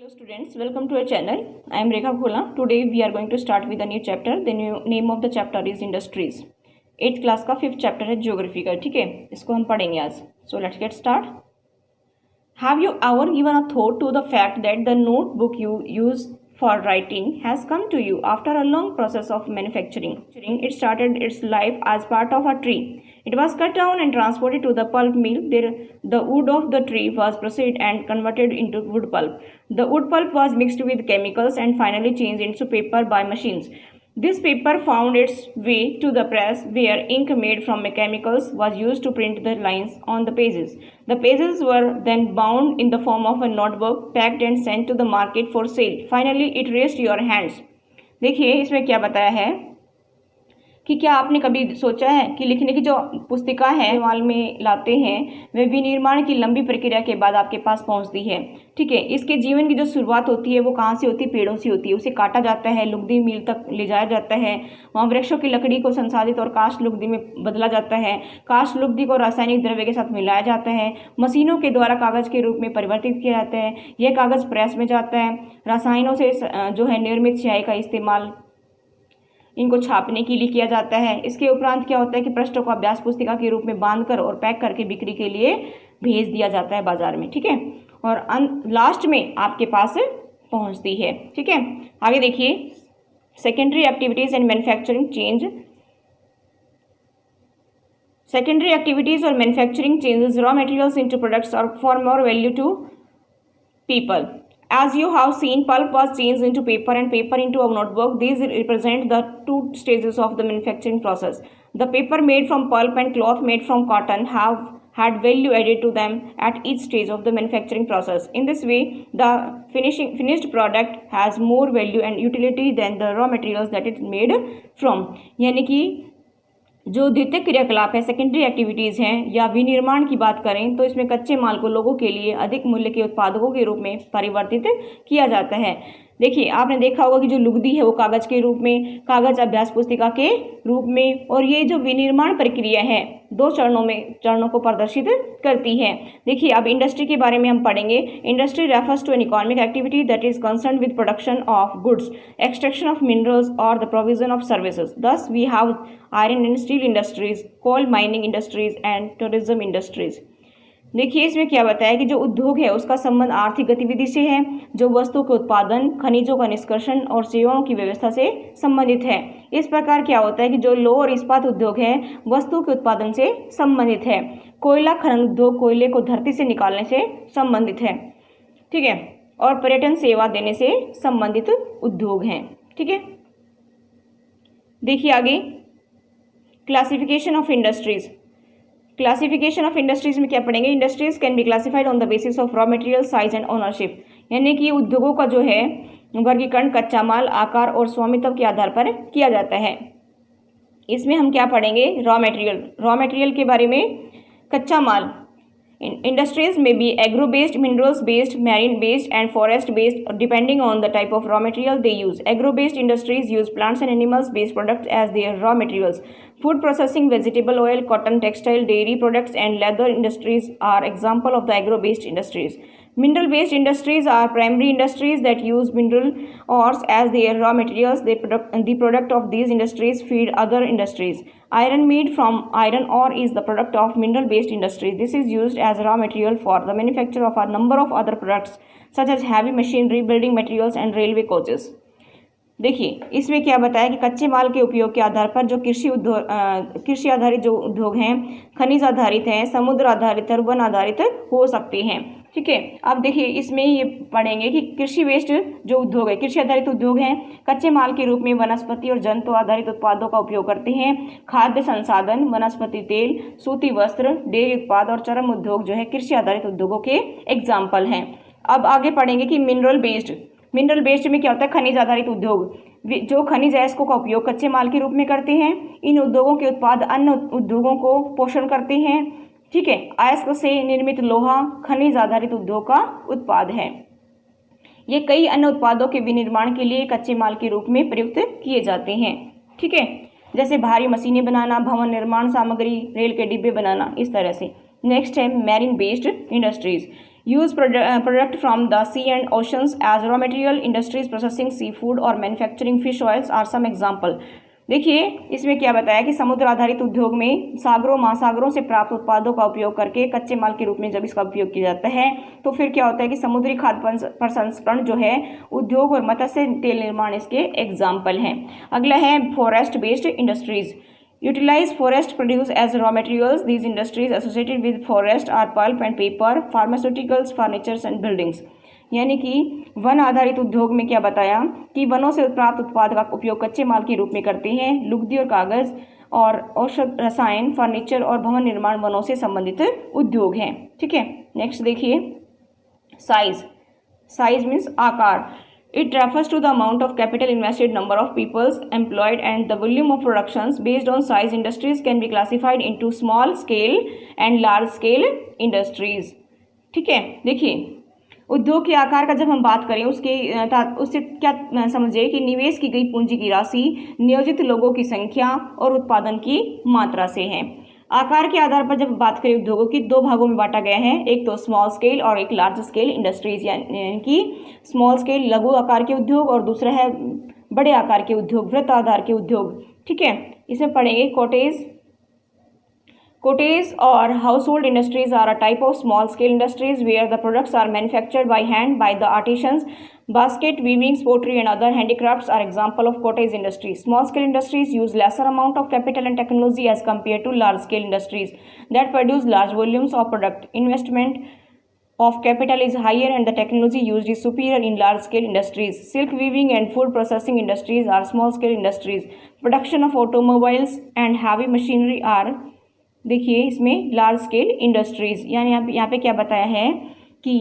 Hello students, welcome to our channel. I am Rekha Bhola. Today we are going to start with a new chapter. The new name of the chapter is Industries. 8th class का 5th chapter है geography का. ठीक है, इसको हम पढ़ेंगे आज. So let's get start. Have you ever given a thought to the fact that the notebook you use for writing has come to you after a long process of manufacturing? It started its life as part of a tree. It was cut down and transported to the pulp mill. There, the wood of the tree was processed and converted into wood pulp. The wood pulp was mixed with chemicals and finally changed into paper by machines. This paper found its way to the press where ink made from chemicals was used to print the lines on the pages. The pages were then bound in the form of a notebook, packed and sent to the market for sale. Finally, it reached your hands. देखिए इसमें क्या बताया है कि क्या आपने कभी सोचा है कि लिखने की जो पुस्तिका है इस्तेमाल में लाते हैं वे विनिर्माण की लंबी प्रक्रिया के बाद आपके पास पहुंचती है. ठीक है, इसके जीवन की जो शुरुआत होती है वो कहाँ से होती है? पेड़ों से होती है. उसे काटा जाता है, लुगदी मिल तक ले जाया जाता है, वहाँ वृक्षों की लकड़ी को संसाधित और काष्ठ लुगदी में बदला जाता है. काष्ठ लुगदी को रासायनिक द्रव्य के साथ मिलाया जाता है, मशीनों के द्वारा कागज के रूप में परिवर्तित किया जाता है. यह कागज प्रेस में जाता है. रसायनों से जो है निर्मित स्याही का इस्तेमाल इनको छापने के लिए किया जाता है. इसके उपरांत क्या होता है कि पृष्ठों को अभ्यास पुस्तिका के रूप में बांधकर और पैक करके बिक्री के लिए भेज दिया जाता है बाजार में. ठीक है, और लास्ट में आपके पास पहुंचती है. ठीक है, आगे देखिए secondary activities and manufacturing change. Secondary activities और manufacturing changes raw materials into products और for more value to people. As you have seen, pulp was changed into paper and paper into a notebook. These represent the two stages of the manufacturing process. The paper made from pulp and cloth made from cotton have had value added to them at each stage of the manufacturing process. In this way, the finished product has more value and utility than the raw materials that it made from. यानी कि जो द्वितीयक क्रियाकलाप है, secondary activities हैं या विनिर्माण की बात करें तो इसमें कच्चे माल को लोगों के लिए अधिक मूल्य के उत्पादकों के रूप में परिवर्तित किया जाता है. देखिए आपने देखा होगा कि जो लुगदी है वो कागज़ के रूप में, कागज़ अभ्यास पुस्तिका के रूप में, और ये जो विनिर्माण प्रक्रिया है दो चरणों को प्रदर्शित करती है. देखिए अब इंडस्ट्री के बारे में हम पढ़ेंगे. Industry refers to an economic activity that is concern with production of goods, extraction of minerals और the provision of services. Thus we have iron and steel industries, coal mining industries and tourism industries. देखिए इसमें क्या बताया कि जो उद्योग है उसका संबंध आर्थिक गतिविधि से है, जो वस्तु के उत्पादन, खनिजों का निष्कर्षण और सेवाओं की व्यवस्था से संबंधित है. इस प्रकार क्या होता है कि जो लौह और इस्पात उद्योग है वस्तु के उत्पादन से संबंधित है. कोयला खनन उद्योग कोयले को धरती से निकालने से संबंधित है. ठीक है, और पर्यटन सेवा देने से संबंधित उद्योग हैं. ठीक है, देखिए आगे classification of industries. Classification of industries में क्या पढ़ेंगे? Industries can be classified on the basis of raw material, size and ownership. यानी कि उद्योगों का जो है वर्गीकरण कच्चा माल, आकार और स्वामित्व के आधार पर किया जाता है. इसमें हम क्या पढ़ेंगे? रॉ मटेरियल के बारे में. कच्चा माल, industries may be agro based, minerals based, marine based and forest based depending on the type of raw material they use. Agro based industries use plants and animals based products as their raw materials. Food processing, vegetable oil, cotton, textile, dairy products and leather industries are example of the agro based industries. Mineral based industries are primary industries that use mineral ores as their raw materials. The product of these industries feed other industries. Iron made from iron ore is the product of mineral based industries. This is used as raw material for the manufacture of a number of other products such as heavy machinery, building materials and railway coaches. देखिए इसमें क्या बताया कि कच्चे माल के उपयोग के आधार पर जो कृषि आधारित जो उद्योग हैं, खनिज आधारित हैं, समुद्र आधारित और वन आधारित हो सकते हैं. ठीक है, अब देखिए इसमें ये पढ़ेंगे कि कृषि वेस्ट जो उद्योग है, कृषि आधारित उद्योग हैं, कच्चे माल के रूप में वनस्पति और जंतु आधारित उत्पादों का उपयोग करते हैं. खाद्य संसाधन, वनस्पति तेल, सूती वस्त्र, डेयरी उत्पाद और चर्म उद्योग जो है कृषि आधारित उद्योगों के एग्जाम्पल हैं. अब आगे पढ़ेंगे कि मिनरल बेस्ड में क्या होता है? खनिज आधारित उद्योग, जो खनिज अयस्कों का उपयोग कच्चे माल के रूप में करते हैं. इन उद्योगों के उत्पाद अन्य उद्योगों को पोषण करते हैं. ठीक है, अयस्क से निर्मित लोहा खनिज आधारित उद्योग का उत्पाद है. ये कई अन्य उत्पादों के विनिर्माण के लिए कच्चे माल के रूप में प्रयुक्त किए जाते हैं. ठीक है, जैसे भारी मशीनें बनाना, भवन निर्माण सामग्री, रेल के डिब्बे बनाना, इस तरह से. नेक्स्ट है marine based industries. Use product from the sea and oceans as raw material, industries processing sea food और manufacturing fish oils are some example. देखिए इसमें क्या बताया कि समुद्र आधारित उद्योग में सागरों महासागरों से प्राप्त उत्पादों का उपयोग करके कच्चे माल के रूप में जब इसका उपयोग किया जाता है तो फिर क्या होता है कि समुद्री खाद्य प्रसंस्करण जो है उद्योग और मत्स्य तेल निर्माण इसके एग्जाम्पल हैं। अगला है forest based industries. Utilise forest produce as raw materials. These industries associated with forest are pulp and paper, pharmaceuticals, furnitures and buildings. यानी कि वन आधारित उद्योग में क्या बताया कि वनों से प्राप्त उत्पाद का उपयोग कच्चे माल के रूप में करते हैं। लुगदी और कागज और औषध, रसायन, फर्नीचर और भवन निर्माण वनों से संबंधित उद्योग हैं। ठीक है, नेक्स्ट देखिए साइज। साइज मीन्स आकार। It refers to the amount of capital invested, number of people employed and the volume of productions. Based on size, industries can be classified into small scale and large scale industries. ठीक है, देखिए उद्योग के आकार का जब हम बात करें उससे क्या समझिए कि निवेश की गई पूंजी की राशि नियोजित लोगों की संख्या और उत्पादन की मात्रा से है। आकार के आधार पर जब बात करें उद्योगों की दो भागों में बांटा गया है, एक तो स्मॉल स्केल और एक लार्ज स्केल इंडस्ट्रीज। यानी कि स्मॉल स्केल लघु आकार के उद्योग और दूसरा है बड़े आकार के उद्योग, वृत्त आधार के उद्योग। ठीक है, इसमें पढ़ेंगे Cottage or household industries are a type of small scale industries where the products are manufactured by hand by the artisans. Basket weaving, pottery and other handicrafts are example of cottage industries. Small scale industries use lesser amount of capital and technology as compared to large scale industries that produce large volumes of product. Investment of capital is higher and the technology used is superior in large scale industries. Silk weaving and food processing industries are small scale industries. Production of automobiles and heavy machinery are, देखिए इसमें large scale industries. यानी यहाँ पे क्या बताया है कि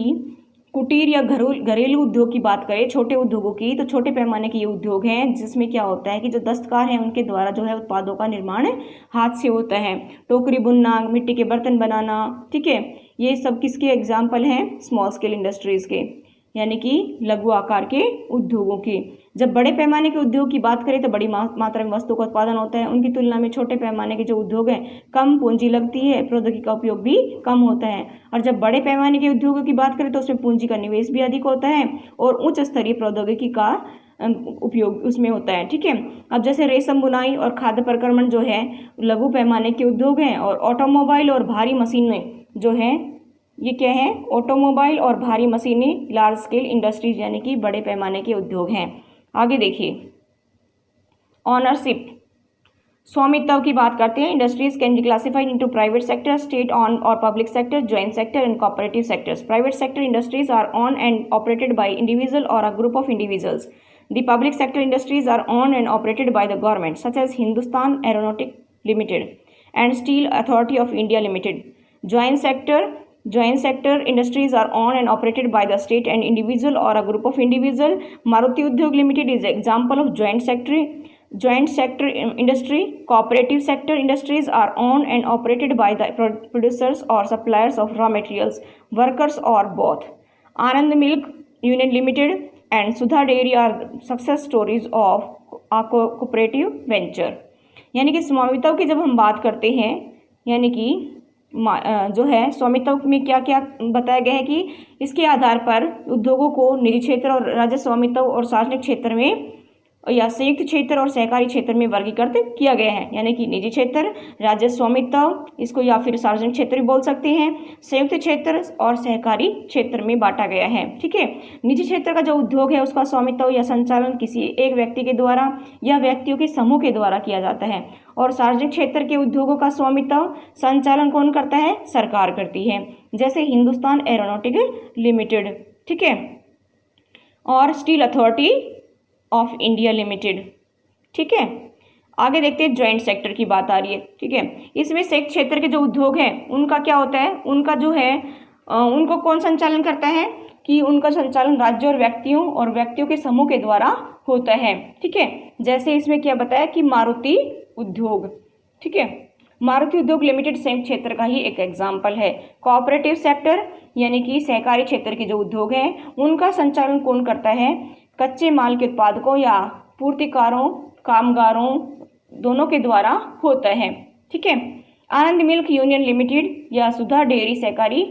कुटीर या घरेलू उद्योग की बात करें, छोटे उद्योगों की, तो छोटे पैमाने के ये उद्योग हैं जिसमें क्या होता है कि जो दस्तकार हैं उनके द्वारा जो है उत्पादों का निर्माण हाथ से होता है। टोकरी बुनना, मिट्टी के बर्तन बनाना, ठीक है, ये सब किसके एग्जाम्पल हैं? स्मॉल स्केल इंडस्ट्रीज के, यानी कि लघु आकार के उद्योगों के। जब बड़े पैमाने के उद्योग की बात करें तो बड़ी मात्रा में वस्तु का उत्पादन होता है, उनकी तुलना में छोटे पैमाने के जो उद्योग हैं कम पूंजी लगती है, प्रौद्योगिकी का उपयोग भी कम होता है। और जब बड़े पैमाने के उद्योगों की बात करें तो उसमें पूंजी का निवेश भी अधिक होता है और उच्च स्तरीय प्रौद्योगिकी का उपयोग उसमें होता है। ठीक है, अब जैसे रेशम बुनाई और खाद्य प्रक्रमण जो है लघु पैमाने के उद्योग हैं, और ऑटोमोबाइल और भारी मशीनें जो हैं ये क्या है? ऑटोमोबाइल और भारी मशीनें लार्ज स्केल इंडस्ट्रीज यानी कि बड़े पैमाने के उद्योग हैं। आगे देखिए ऑनरशिप, स्वामित्व की बात करते हैं। Industries can be classified into private sector, state owned or public sector, joint sector and cooperative sectors. Private sector industries are owned and operated by individual or a group of individuals. The public sector industries are owned and operated by the government such as Hindustan aeronautic limited and steel authority of India limited. Joint sector industries are owned and operated by the state and individual or a group of individual. Maruti Udyog Limited is an example of joint sector industry. Cooperative sector industries are owned and operated by the producers or suppliers of raw materials, workers or both. Anand Milk Union Limited and Sudha Dairy are success stories of a cooperative venture. यानी कि स्वामित्व की जब हम बात करते हैं, यानी कि जो है स्वामित्व में क्या क्या बताया गया है कि इसके आधार पर उद्योगों को निजी क्षेत्र और राज्य स्वामित्व और सार्वजनिक क्षेत्र में या संयुक्त क्षेत्र और सहकारी क्षेत्र में वर्गीकृत किया गया है। यानी कि निजी क्षेत्र, राज्य स्वामित्व, इसको या फिर सार्वजनिक क्षेत्र भी बोल सकते हैं, संयुक्त क्षेत्र और सहकारी क्षेत्र में बांटा गया है। ठीक है, निजी क्षेत्र का जो उद्योग है उसका स्वामित्व या संचालन किसी एक व्यक्ति के द्वारा या व्यक्तियों के समूह के द्वारा किया जाता है, और सार्वजनिक क्षेत्र के उद्योगों का स्वामित्व संचालन कौन करता है? सरकार करती है, जैसे हिंदुस्तान एरोनॉटिक लिमिटेड, ठीक है, और steel authority of India limited. ठीक है, आगे देखते हैं ज्वाइंट सेक्टर की बात आ रही है। ठीक है, इसमें संयुक्त क्षेत्र के जो उद्योग हैं उनका क्या होता है? उनका जो है उनको कौन संचालन करता है कि उनका संचालन राज्य और व्यक्तियों के समूह के द्वारा होता है। ठीक है, जैसे इसमें क्या बताया कि मारुति उद्योग, ठीक है, मारुति उद्योग लिमिटेड संयुक्त क्षेत्र का ही एक एग्जाम्पल है। कोऑपरेटिव सेक्टर यानी कि सहकारी क्षेत्र के जो उद्योग हैं उनका संचालन कौन करता है? कच्चे माल के उत्पादकों या पूर्तिकारों, कामगारों दोनों के द्वारा होता है। ठीक है, आनंद मिल्क यूनियन लिमिटेड या सुधा डेयरी सहकारी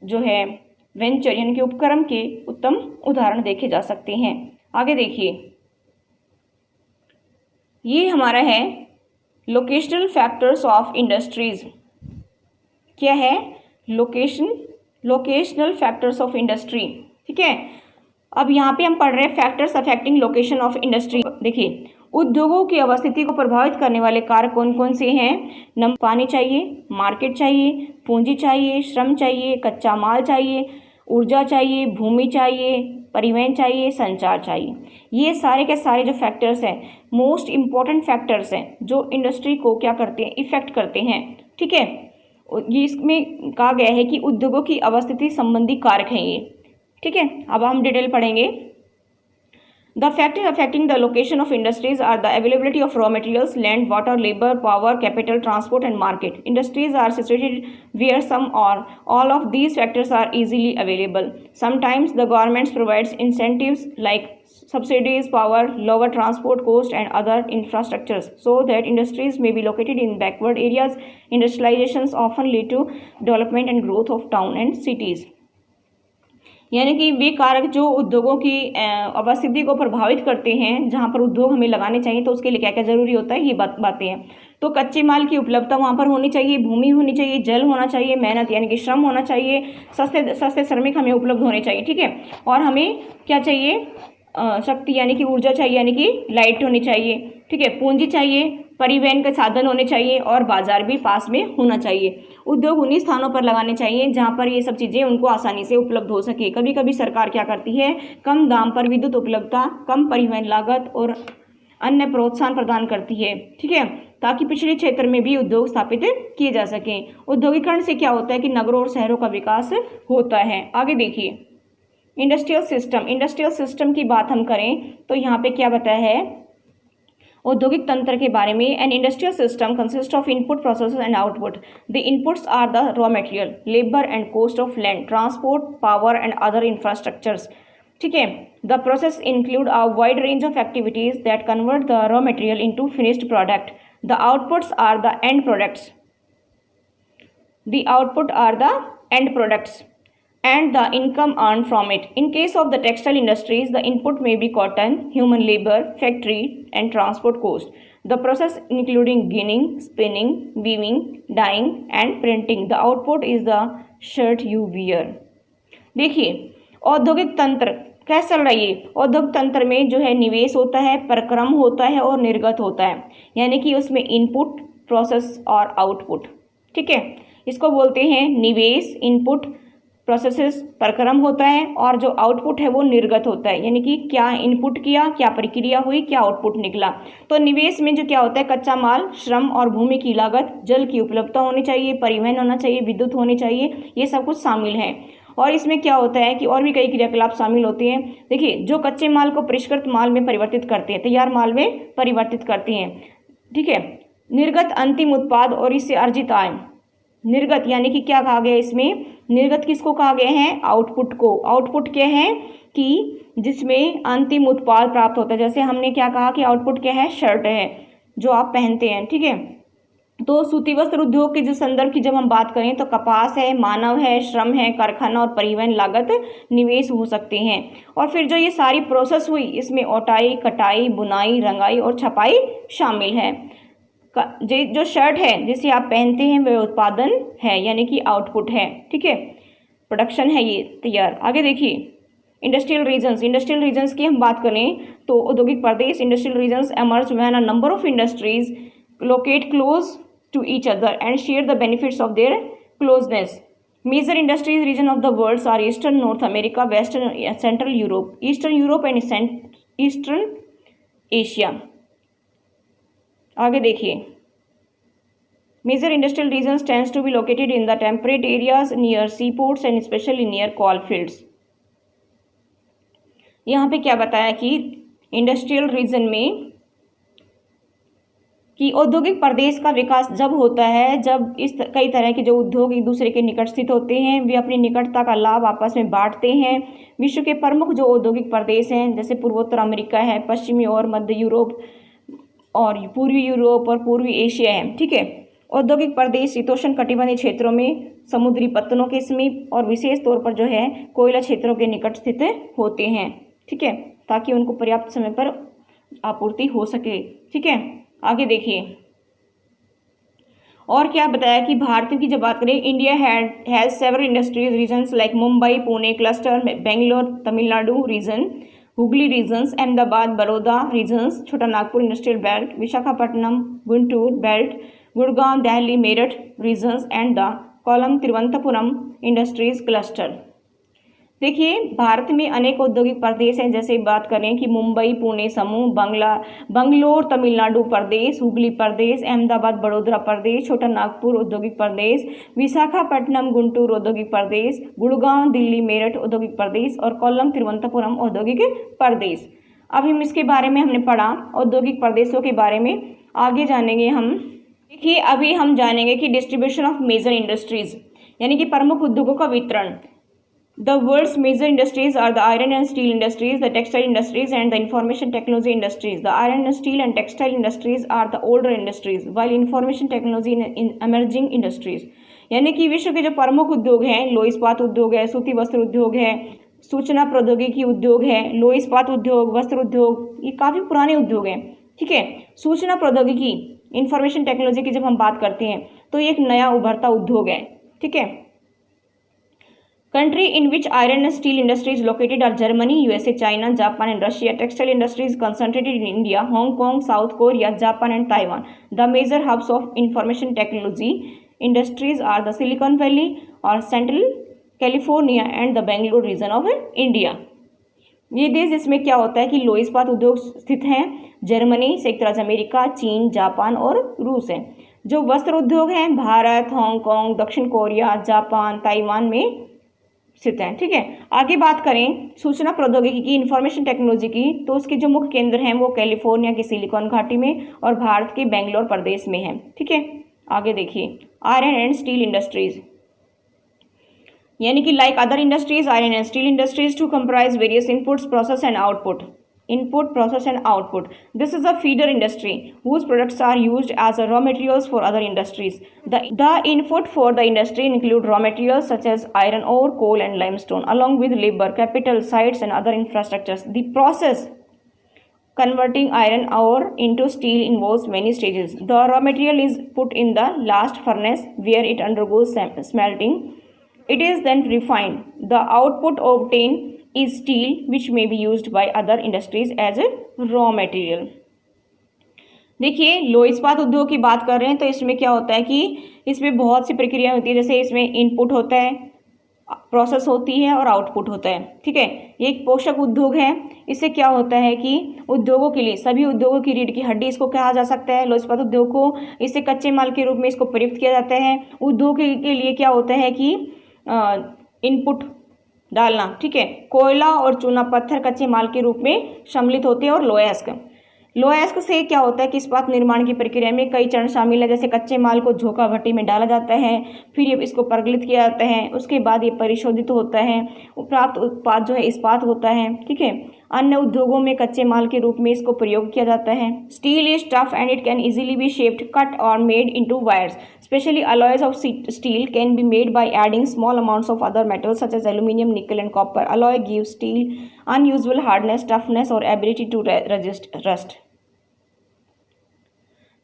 जो है वेंचर यानी कि उपक्रम के उत्तम उदाहरण देखे जा सकते हैं। आगे देखिए, ये हमारा है लोकेशनल फैक्टर्स ऑफ इंडस्ट्रीज। क्या है? Locational factors of industry. ठीक है, अब यहाँ पे हम पढ़ रहे हैं factors affecting location of industry. देखिए, उद्योगों की अवस्थिति को प्रभावित करने वाले कारक कौन कौन से हैं? पानी चाहिए, मार्केट चाहिए, पूंजी चाहिए, श्रम चाहिए, कच्चा माल चाहिए, ऊर्जा चाहिए, भूमि चाहिए, परिवहन चाहिए, संचार चाहिए। ये सारे के सारे जो फैक्टर्स हैं, मोस्ट इम्पॉर्टेंट फैक्टर्स हैं जो इंडस्ट्री को क्या करते हैं? इफेक्ट करते हैं। ठीक है, ये इसमें कहा गया है कि उद्योगों की अवस्थिति संबंधी कारक हैं ये। ठीक है, अब हम डिटेल पढ़ेंगे। The factors affecting the location of industries are the availability of raw materials, land, water, labor, power, capital, transport and market. Industries are situated where some or all of these factors are easily available. Sometimes the governments provides incentives like subsidies, power, lower transport cost and other infrastructures so that industries may be located in backward areas. Industrializations often lead to development and growth of town and cities. यानी कि वे कारक जो उद्योगों की अवस्थिति को प्रभावित करते हैं, जहाँ पर उद्योग हमें लगाने चाहिए, तो उसके लिए क्या क्या जरूरी होता है, ये बातें हैं। तो कच्चे माल की उपलब्धता वहाँ पर होनी चाहिए, भूमि होनी चाहिए, जल होना चाहिए, मेहनत यानी कि श्रम होना चाहिए, सस्ते श्रमिक हमें उपलब्ध होने चाहिए। ठीक है, और हमें क्या चाहिए? शक्ति यानी कि ऊर्जा चाहिए, यानी कि लाइट होनी चाहिए। ठीक है, पूंजी चाहिए, परिवहन के साधन होने चाहिए और बाजार भी पास में होना चाहिए। उद्योग उन्हीं स्थानों पर लगाने चाहिए जहां पर ये सब चीज़ें उनको आसानी से उपलब्ध हो सके। कभी कभी सरकार क्या करती है? कम दाम पर विद्युत उपलब्धता, कम परिवहन लागत और अन्य प्रोत्साहन प्रदान करती है। ठीक है, ताकि पिछड़े क्षेत्र में भी उद्योग स्थापित किए जा सकें। औद्योगिकरण से क्या होता है कि नगरों और शहरों का विकास होता है। आगे देखिए, इंडस्ट्रियल सिस्टम की बात हम करें तो यहाँ पे क्या बताया है औद्योगिक तंत्र के बारे में? An industrial system consist of input, process and output. The inputs are the raw material, labour and cost of land, transport, power and other infrastructures. ठीक है, the process include a wide range of activities that convert the raw material into finished product. The outputs are the end products. And the income earned from it. In case of the textile industries, the input may be cotton, human labor, factory and transport cost. The process including ginning, spinning, weaving, dyeing and printing. The output is the shirt you wear. देखिए, औद्योगिक तंत्र कैसा चल रही है? औद्योगिक तंत्र में जो है निवेश होता है, परक्रम होता है और निर्गत होता है, यानी कि उसमें इनपुट, प्रोसेस और आउटपुट। ठीक है, इसको बोलते हैं निवेश, इनपुट, प्रोसेसेस परक्रम होता है और जो आउटपुट है वो निर्गत होता है, यानी कि क्या इनपुट किया, क्या प्रक्रिया हुई, क्या आउटपुट निकला। तो निवेश में जो क्या होता है? कच्चा माल, श्रम और भूमि की लागत, जल की उपलब्धता होनी चाहिए, परिवहन होना चाहिए, विद्युत होनी चाहिए, ये सब कुछ शामिल है। और इसमें क्या होता है कि और भी कई क्रियाकलाप शामिल होते हैं। देखिए, जो कच्चे माल को परिष्कृत माल में परिवर्तित करते हैं, तैयार माल में परिवर्तित करते हैं। ठीक है, निर्गत अंतिम उत्पाद और इससे अर्जित आय। निर्गत यानी कि क्या कहा गया इसमें? निर्गत किसको कहा गया है? आउटपुट को। आउटपुट क्या है कि जिसमें अंतिम उत्पाद प्राप्त होता है। जैसे हमने क्या कहा कि आउटपुट क्या है? शर्ट है जो आप पहनते हैं। ठीक है, तो सूती वस्त्र उद्योग के जो संदर्भ की जब हम बात करें तो कपास है, मानव है, श्रम है, कारखाना और परिवहन लागत निवेश हो सकते हैं। और फिर जो ये सारी प्रोसेस हुई, इसमें ओटाई, कटाई, बुनाई, रंगाई और छपाई शामिल है। जो शर्ट है जिसे आप पहनते हैं वह उत्पादन है, यानी कि आउटपुट है। ठीक है, प्रोडक्शन है ये तैयार। आगे देखिए, इंडस्ट्रियल रीजन्स की हम बात करें तो औद्योगिक प्रदेश, industrial regions emerge when a number of industries locate close to each other and share the benefits of their closeness. Major industries region of the world are eastern north America, western central Europe, eastern Europe and eastern Asia. आगे देखिए, major industrial regions tends to be located in the temperate areas near sea ports and specially near coal fields. यहाँ पे क्या बताया कि industrial region में कि औद्योगिक प्रदेश का विकास जब होता है जब कई तरह के जो उद्योग एक दूसरे के निकट स्थित होते हैं, वे अपनी निकटता का लाभ आपस में बांटते हैं। विश्व के प्रमुख जो औद्योगिक प्रदेश हैं जैसे पूर्वोत्तर अमेरिका है, पश्चिमी और मध्य यूरोप और पूर्वी यूरोप और पूर्वी एशिया है। ठीक है, औद्योगिक प्रदेश शीतोष्ण कटिबंधीय क्षेत्रों में समुद्री पत्तनों के समीप और विशेष तौर पर जो है कोयला क्षेत्रों के निकट स्थित होते हैं। ठीक है, ताकि उनको पर्याप्त समय पर आपूर्ति हो सके। ठीक है, आगे देखिए और क्या बताया कि भारत की जब बात करें, India has several industries regions like Mumbai, Pune cluster, Bangalore, Tamil Nadu region, Hooghly regions, Ahmedabad, Baroda regions, Chota Nagpur industrial belt, Visakhapatnam, Guntur belt, Gurgaon, Delhi, Meerut regions and the Kollam Thiruvananthapuram industries cluster. देखिए भारत में अनेक औद्योगिक प्रदेश हैं, जैसे बात करें कि मुंबई, पुणे समूह, बंगलोर तमिलनाडु प्रदेश, हुगली प्रदेश, अहमदाबाद बड़ोदरा प्रदेश, छोटा नागपुर औद्योगिक प्रदेश, विशाखापट्टनम गुंटूर औद्योगिक प्रदेश, गुड़गांव दिल्ली मेरठ औद्योगिक प्रदेश और कोल्लम तिरुवनंतपुरम औद्योगिक प्रदेश। अब हम इसके बारे में हमने पढ़ा औद्योगिक प्रदेशों के बारे में, आगे जानेंगे हम। देखिए अभी हम जानेंगे कि डिस्ट्रीब्यूशन ऑफ मेजर इंडस्ट्रीज यानी कि प्रमुख उद्योगों का वितरण। The world's major industries are the iron and steel industries, the textile industries, and the information technology industries. The iron and steel and textile industries are the older industries, while information technology in emerging industries. यानी कि विश्व के जो प्रमुख उद्योग हैं, लोह इस्पात उद्योग है, सूती वस्त्र उद्योग है, सूचना प्रौद्योगिकी उद्योग है, लोह इस्पात उद्योग, वस्त्र उद्योग, ये काफ़ी पुराने उद्योग हैं। ठीक है, सूचना प्रौद्योगिकी इंफॉर्मेशन टेक्नोलॉजी की जब हम बात करते हैं तो ये एक नया उभरता उद्योग है। ठीक है, Country in which iron and steel industries located are Germany, USA, China, Japan and Russia. Textile industries concentrated in India, Hong Kong, South Korea, Japan and Taiwan. The major hubs of information technology industries are the Silicon Valley or Central California and the Bangalore region of India. ये देश इसमें क्या होता है कि लोह इस्पात उद्योग स्थित हैं जर्मनी, संयुक्त राज्य अमेरिका, चीन, जापान और रूस है। जो वस्त्र उद्योग हैं भारत, हांगकांग, दक्षिण कोरिया, जापान, ताइवान में स्थित हैं। ठीक है, आगे बात करें सूचना प्रौद्योगिकी की, इंफॉर्मेशन टेक्नोलॉजी की, तो उसके जो मुख्य केंद्र हैं वो कैलिफोर्निया की सिलिकॉन घाटी में और भारत के बेंगलोर प्रदेश में है। ठीक है, आगे देखिए आयरन एंड स्टील इंडस्ट्रीज यानी कि like other industries, iron and steel industries to comprise various inputs, process and output. Input, process and output. This is a feeder industry whose products are used as a raw materials for other industries. The input for the industry include raw materials such as iron ore, coal and limestone along with labor, capital, sites and other infrastructures. The process converting iron ore into steel involves many stages. The raw material is put in the last furnace where it undergoes smelting. It is then refined. The output obtained is steel which may be used by other industries as a raw material. देखिए लोह इस्पात उद्योग की बात कर रहे हैं तो इसमें क्या होता है कि इसमें बहुत सी प्रक्रिया होती है, जैसे इसमें इनपुट होता है, प्रोसेस होती है और आउटपुट होता है। ठीक है, ये एक पोषक उद्योग है। इससे क्या होता है कि उद्योगों के लिए, सभी उद्योगों की रीढ़ की हड्डी इसको कहा जा सकता है, लोह इस्पात उद्योग को। इससे कच्चे माल के रूप में इसको प्रयुक्त किया जाता है। उद्योग के लिए क्या होता है कि इनपुट डालना, ठीक है, कोयला और चूना पत्थर कच्चे माल के रूप में सम्मिलित होते हैं। और लोह अयस्क से क्या होता है कि इस्पात निर्माण की प्रक्रिया में कई चरण शामिल है, जैसे कच्चे माल को झोंका भट्टी में डाला जाता है, फिर ये इसको प्रगलित किया जाता है, उसके बाद ये परिशोधित होता है, प्राप्त उत्पाद जो है इस्पात होता है। ठीक है, अन्य उद्योगों में कच्चे माल के रूप में इसको प्रयोग किया जाता है। Steel is tough and it can easily be shaped, cut और made into wires. Specially alloys of steel can be made by adding small amounts of other metals such as aluminum, nickel and copper. Alloy gives steel unusual hardness, toughness और ability to resist rust.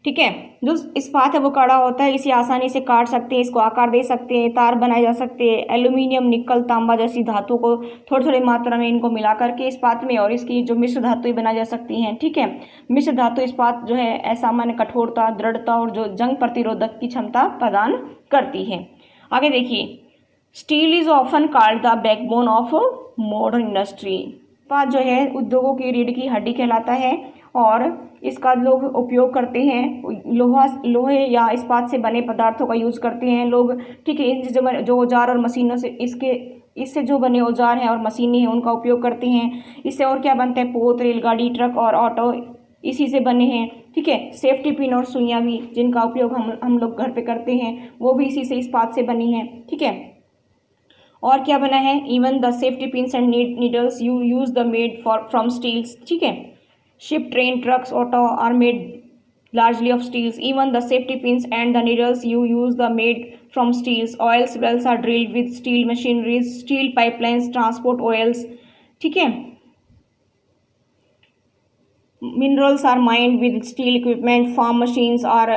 ठीक है, जो इस्पात है वो कड़ा होता है, इसे आसानी से काट सकते हैं, इसको आकार दे सकते हैं, तार बनाए जा सकते हैं। एल्यूमिनियम, निकल, तांबा जैसी धातुओं को थोड़ी थोड़ी मात्रा में इनको मिला करके इस्पात में और इसकी जो मिश्र धातुएं बनाई जा सकती हैं। ठीक है, मिश्र धातु इस्पात जो है असामान्य कठोरता, दृढ़ता और जो जंग प्रतिरोधक की क्षमता प्रदान करती है। आगे देखिए, steel is often called the backbone of modern industry. इस्पात जो है उद्योगों की रीढ़ की हड्डी कहलाता है और इसका लोग उपयोग करते हैं। लोहे या इस्पात से बने पदार्थों का यूज़ करते हैं लोग। ठीक है, जो औजार और मशीनों से इससे जो बने औजार हैं और मशीनें हैं उनका उपयोग करते हैं। इससे और क्या बनता है, पोत, रेलगाड़ी, ट्रक और ऑटो इसी से बने हैं। ठीक है, सेफ्टी पिन और सुइयाँ भी जिनका उपयोग हम लोग घर पे करते हैं वो भी इसी से इस्पात से बनी हैं। ठीक है, और क्या बना है, even the safety pins and needles you use the made from steels. ठीक है, ship, train, trucks, auto are made largely of steels. Even the safety pins and the needles you use the made from steels. Oil wells are drilled with steel machineries. Steel pipelines transport oils. ठीक है. Minerals are mined with steel equipment. Farm machines are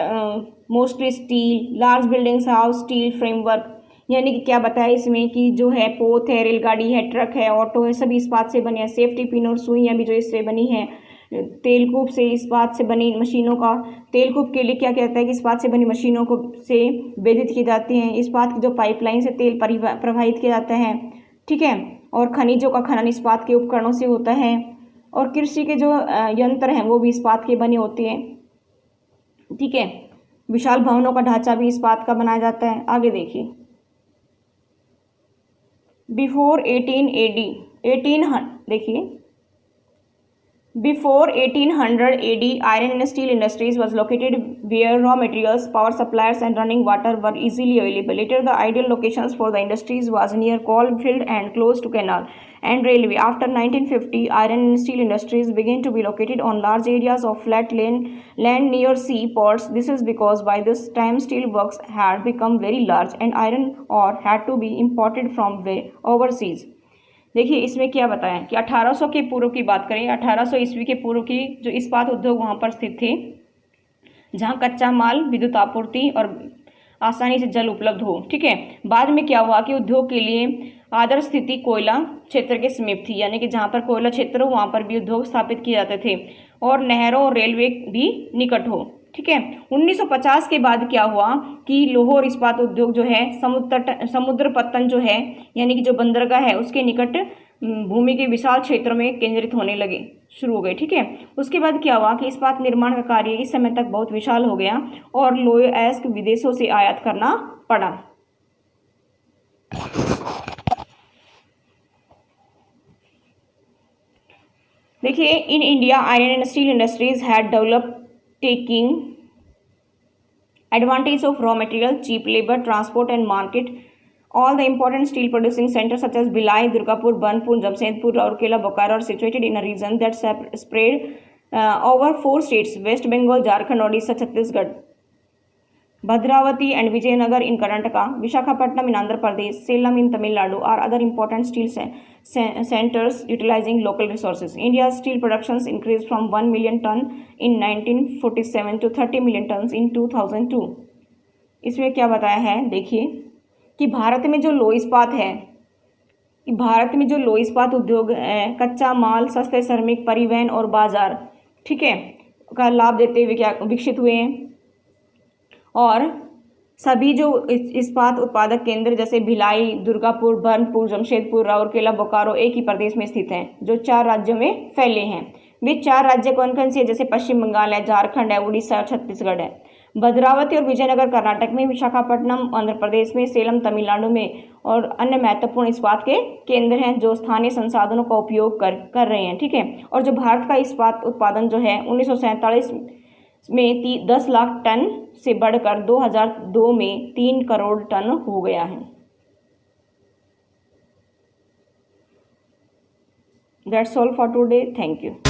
mostly steel. Large buildings have steel framework. यानी कि क्या बताया इसमें कि जो है पोत है, रेलगाड़ी है, ट्रक है, ऑटो है, सभी इस्पात से बने हैं. सेफ्टी पिन और सुइयाँ भी जो इससे बनी हैं. तेलकूप से इस्पात से बनी मशीनों का, तेलकूप के लिए क्या कहता है कि इस्पात से बनी मशीनों को से वेदित की जाती हैं. इस्पात की जो पाइपलाइन से तेल प्रवाहित किया जाता है. ठीक है. और खनिजों का खनन इस्पात के उपकरणों से होता है. और कृषि के जो यंत्र हैं वो भी इस्पात के बने होते हैं. ठीक है. विशाल भवनों का ढांचा भी इस्पात का बनाया जाता है. आगे देखिए. बिफोर 1800 देखिए. Before 1800 AD, iron and steel industries was located where raw materials, power supplies, and running water were easily available. Later, the ideal locations for the industries was near coal field and close to canal and railway. After 1950, iron and steel industries began to be located on large areas of flat land near seaports. This is because by this time steel works had become very large and iron ore had to be imported from overseas. देखिए इसमें क्या बताया कि 1800 के पूर्व की बात करें. 1800 ईस्वी के पूर्व की जो इस्पात उद्योग वहाँ पर स्थित थे, जहाँ कच्चा माल, विद्युत आपूर्ति और आसानी से जल उपलब्ध हो. ठीक है. बाद में क्या हुआ कि उद्योग के लिए आदर्श स्थिति कोयला क्षेत्र के समीप थी. यानी कि जहाँ पर कोयला क्षेत्र हो वहाँ पर भी उद्योग स्थापित किए जाते थे और नहरों और रेलवे भी निकट हो. ठीक है. 1950 के बाद क्या हुआ कि लाहौर इस्पात उद्योग जो है समुद्र पत्तन जो है यानी कि जो बंदरगाह है उसके निकट भूमि के विशाल क्षेत्र में केंद्रित होने लगे शुरू हो गए. ठीक है. उसके बाद क्या हुआ कि इस्पात निर्माण का कार्य इस समय तक बहुत विशाल हो गया और लोहे अयस्क विदेशों से आयात करना पड़ा. देखिए in India iron and steel industries had developed taking advantage of raw material, cheap labor, transport and market. All the important steel producing centers such as Bhilai, Durgapur, Burnpur, Jamshedpur, Rourkela, Bokaro are situated in a region that spread over 4 states: West Bengal, Jharkhand, Odisha, Chhattisgarh. Bhadravati and Vijayanagar in Karnataka, Visakhapatnam in Andhra Pradesh, Salem in Tamil Nadu are other important steel centers utilizing local resources. India's steel productions increased from 1 million ton in 1947 to 30 million tons in 2002. इसमें क्या बताया है देखिए कि भारत में जो लोह इस्पात है, भारत में जो लोह इस्पात उद्योग है, कच्चा माल, सस्ते श्रमिक, परिवहन और बाजार, ठीक है, का लाभ देते हुए क्या विकसित हुए हैं. और सभी जो इस्पात उत्पादक केंद्र जैसे भिलाई, दुर्गापुर, बर्नपुर, जमशेदपुर, राउरकेला, बोकारो एक ही प्रदेश में स्थित हैं जो 4 राज्यों में फैले हैं. वे 4 राज्य कौन कौन से हैं? जैसे पश्चिम बंगाल है, झारखंड है, उड़ीसा और छत्तीसगढ़ है. भद्रावती और विजयनगर कर्नाटक में, विशाखापट्टनम आंध्र प्रदेश में, सेलम तमिलनाडु में और अन्य महत्वपूर्ण इस्पात के केंद्र हैं जो स्थानीय संसाधनों का उपयोग कर रहे हैं. ठीक है. और जो भारत का इस्पात उत्पादन जो है 1947 में 10 लाख टन से बढ़कर 2002 में 3 करोड़ टन हो गया है. That's all for today. Thank you.